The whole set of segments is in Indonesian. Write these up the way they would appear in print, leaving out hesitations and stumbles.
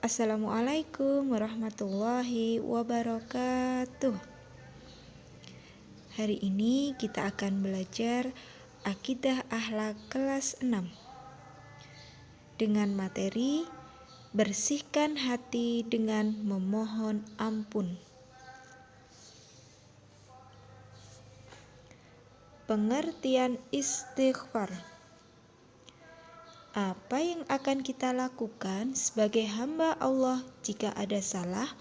Assalamualaikum warahmatullahi wabarakatuh. Hari ini kita akan belajar Akidah Akhlak kelas 6 dengan materi bersihkan hati dengan memohon ampun. Pengertian istighfar. Apa yang akan kita lakukan sebagai hamba Allah jika ada salah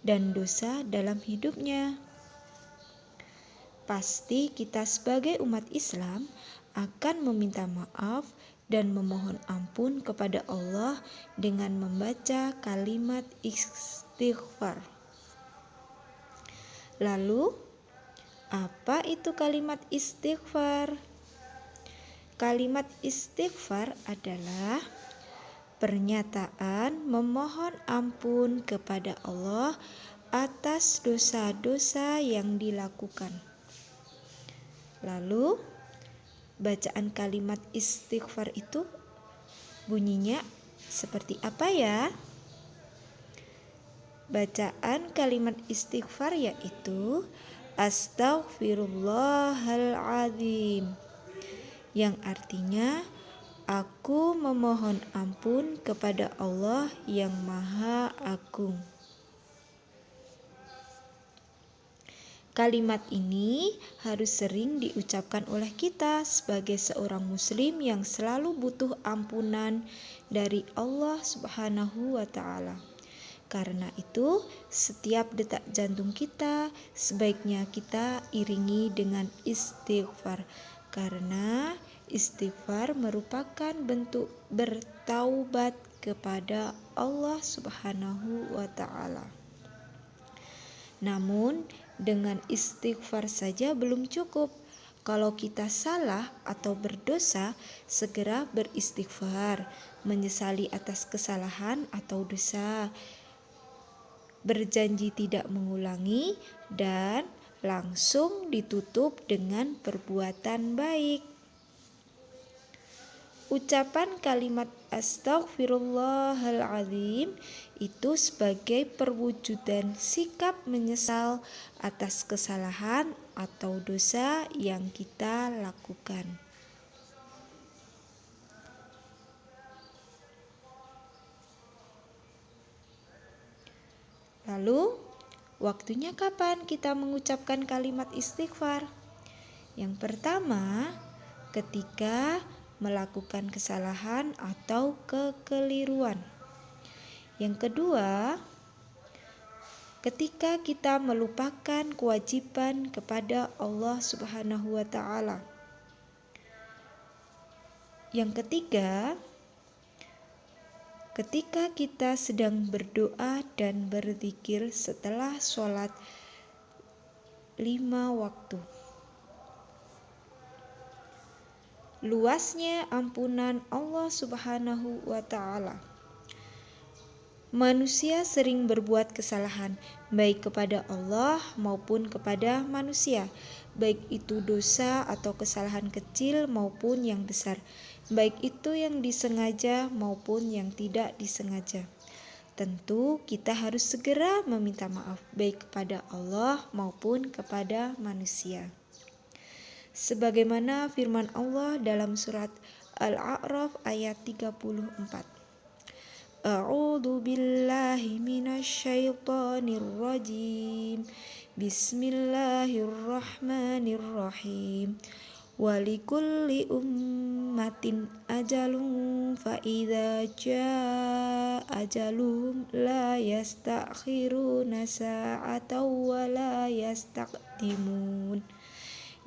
dan dosa dalam hidupnya? Pasti kita sebagai umat Islam akan meminta maaf dan memohon ampun kepada Allah dengan membaca kalimat istighfar. Lalu, apa itu kalimat istighfar? Kalimat istighfar adalah pernyataan memohon ampun kepada Allah atas dosa-dosa yang dilakukan. Lalu, bacaan kalimat istighfar itu bunyinya seperti apa ya? Bacaan kalimat istighfar yaitu Astaghfirullahaladzim, yang artinya aku memohon ampun kepada Allah yang Maha Agung. Kalimat ini harus sering diucapkan oleh kita sebagai seorang muslim yang selalu butuh ampunan dari Allah Subhanahu wa Ta'ala. Karena itu, setiap detak jantung kita sebaiknya kita iringi dengan istighfar. Karena istighfar merupakan bentuk bertaubat kepada Allah Subhanahu wa Ta'ala. Namun, dengan istighfar saja belum cukup. Kalau kita salah atau berdosa, segera beristighfar, menyesali atas kesalahan atau dosa, berjanji tidak mengulangi, dan langsung ditutup dengan perbuatan baik. Ucapan kalimat Astaghfirullahaladzim itu sebagai perwujudan sikap menyesal atas kesalahan atau dosa yang kita lakukan. Lalu, waktunya kapan kita mengucapkan kalimat istighfar? Yang pertama, ketika melakukan kesalahan atau kekeliruan. Yang kedua, ketika kita melupakan kewajiban kepada Allah Subhanahu wa Ta'ala. Yang ketiga, ketika kita sedang berdoa dan berzikir setelah sholat 5 waktu. Luasnya ampunan Allah Subhanahu wa Ta'ala. Manusia sering berbuat kesalahan, baik kepada Allah maupun kepada manusia, baik itu dosa atau kesalahan kecil maupun yang besar, baik itu yang disengaja maupun yang tidak disengaja. Tentu kita harus segera meminta maaf, baik kepada Allah maupun kepada manusia. Sebagaimana firman Allah dalam surat Al-A'raf ayat 34. A'udzu billahi minasyaitonir rajim. Bismillahirrahmanirrahim. Walikulli ummatin ajalun fa idza jaa ajaluhum la yastakhiruna sa'atan wa la yastaqdimun.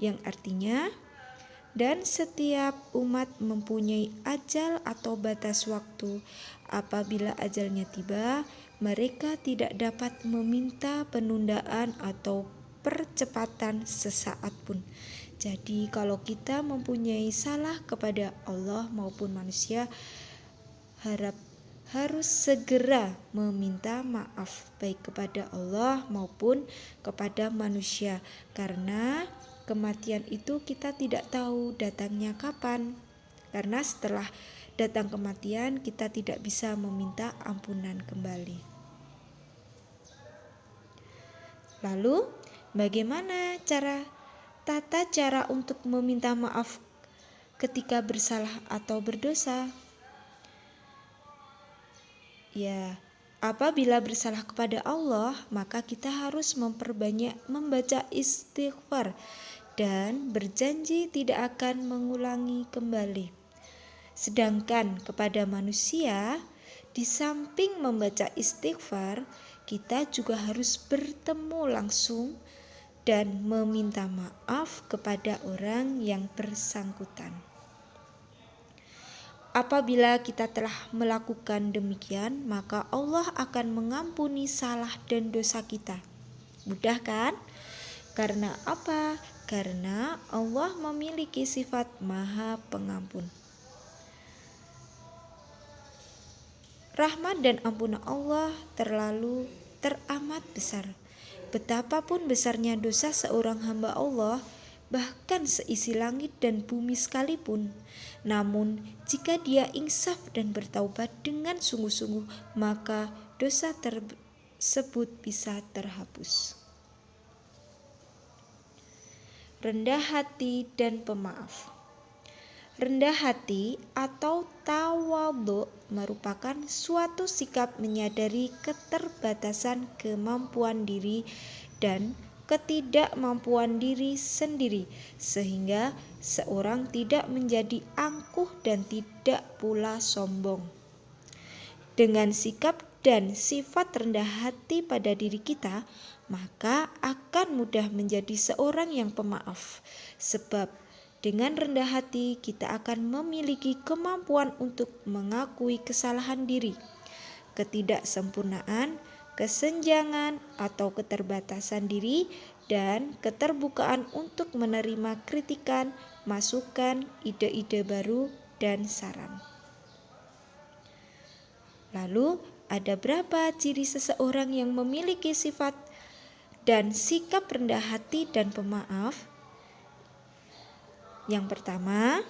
Yang artinya, dan setiap umat mempunyai ajal atau batas waktu. Apabila ajalnya tiba, mereka tidak dapat meminta penundaan atau percepatan sesaat pun. Jadi kalau kita mempunyai salah kepada Allah maupun manusia, harus segera meminta maaf baik kepada Allah maupun kepada manusia, karena kematian itu kita tidak tahu datangnya kapan. Karena setelah datang kematian, kita tidak bisa meminta ampunan kembali. Lalu, bagaimana tata cara untuk meminta maaf ketika bersalah atau berdosa? Ya, apabila bersalah kepada Allah, maka kita harus memperbanyak membaca istighfar dan berjanji tidak akan mengulangi kembali. Sedangkan kepada manusia, di samping membaca istighfar, kita juga harus bertemu langsung dan meminta maaf kepada orang yang bersangkutan. Apabila kita telah melakukan demikian, maka Allah akan mengampuni salah dan dosa kita. Mudah kan? Karena apa? Karena Allah memiliki sifat Maha Pengampun. Rahmat dan ampunan Allah teramat besar. Betapapun besarnya dosa seorang hamba Allah, bahkan seisi langit dan bumi sekalipun, namun jika dia insaf dan bertaubat dengan sungguh-sungguh, maka dosa tersebut bisa terhapus. Rendah hati dan pemaaf. Rendah hati atau tawadhu merupakan suatu sikap menyadari keterbatasan kemampuan diri dan ketidakmampuan diri sendiri, sehingga seorang tidak menjadi angkuh dan tidak pula sombong. Dengan sikap dan sifat rendah hati pada diri kita, maka akan mudah menjadi seorang yang pemaaf, sebab dengan rendah hati kita akan memiliki kemampuan untuk mengakui kesalahan diri, ketidaksempurnaan, kesenjangan atau keterbatasan diri, dan keterbukaan untuk menerima kritikan, masukan, ide-ide baru, dan saran. Lalu, ada berapa ciri seseorang yang memiliki sifat dan sikap rendah hati dan pemaaf? Yang pertama,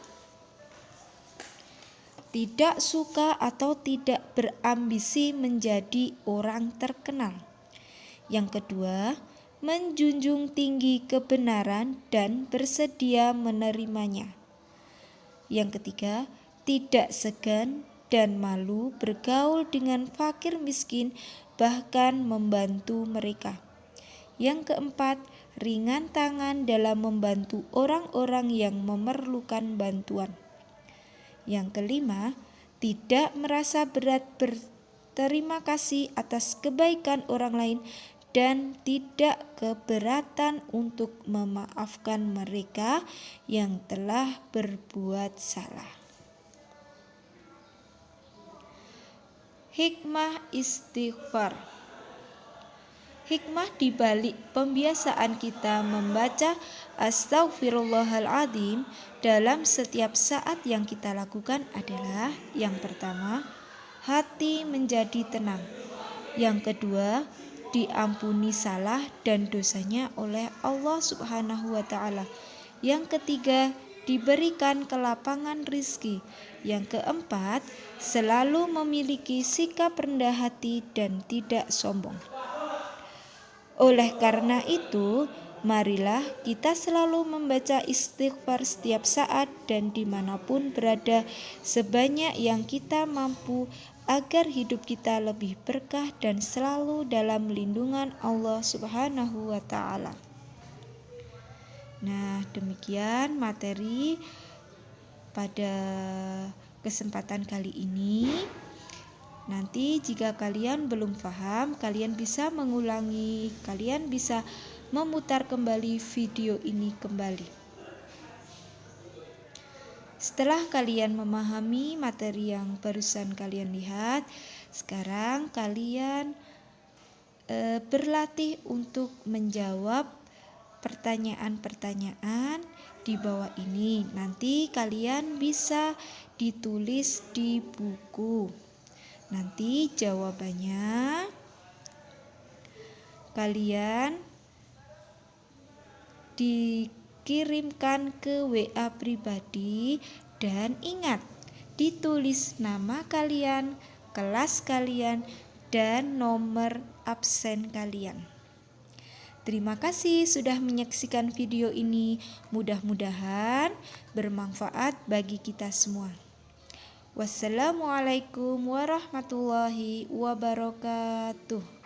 tidak suka atau tidak berambisi menjadi orang terkenal. Yang kedua, menjunjung tinggi kebenaran dan bersedia menerimanya. Yang ketiga, tidak segan dan malu bergaul dengan fakir miskin, bahkan membantu mereka. Yang keempat, ringan tangan dalam membantu orang-orang yang memerlukan bantuan. Yang kelima, tidak merasa berat berterima kasih atas kebaikan orang lain dan tidak keberatan untuk memaafkan mereka yang telah berbuat salah. Hikmah istighfar. Hikmah di balik pembiasaan kita membaca Astaghfirullahaladzim dalam setiap saat yang kita lakukan adalah: yang pertama, hati menjadi tenang. Yang kedua, diampuni salah dan dosanya oleh Allah Subhanahu wa Ta'ala. Yang ketiga, diberikan kelapangan rizki. Yang keempat, selalu memiliki sikap rendah hati dan tidak sombong. Oleh karena itu, marilah kita selalu membaca istighfar setiap saat dan dimanapun berada sebanyak yang kita mampu, agar hidup kita lebih berkah dan selalu dalam lindungan Allah Subhanahu wa Ta'ala. Nah, demikian materi pada kesempatan kali ini. Nanti jika kalian belum paham, kalian bisa mengulangi, kalian bisa memutar kembali video ini kembali. Setelah kalian memahami materi yang barusan kalian lihat, sekarang kalian berlatih untuk menjawab pertanyaan-pertanyaan di bawah ini. Nanti kalian bisa ditulis di buku. Nanti jawabannya kalian dikirimkan ke WA pribadi, dan ingat, ditulis nama kalian, kelas kalian, dan nomor absen kalian. Terima kasih sudah menyaksikan video ini. Mudah-mudahan bermanfaat bagi kita semua. Wassalamualaikum warahmatullahi wabarakatuh.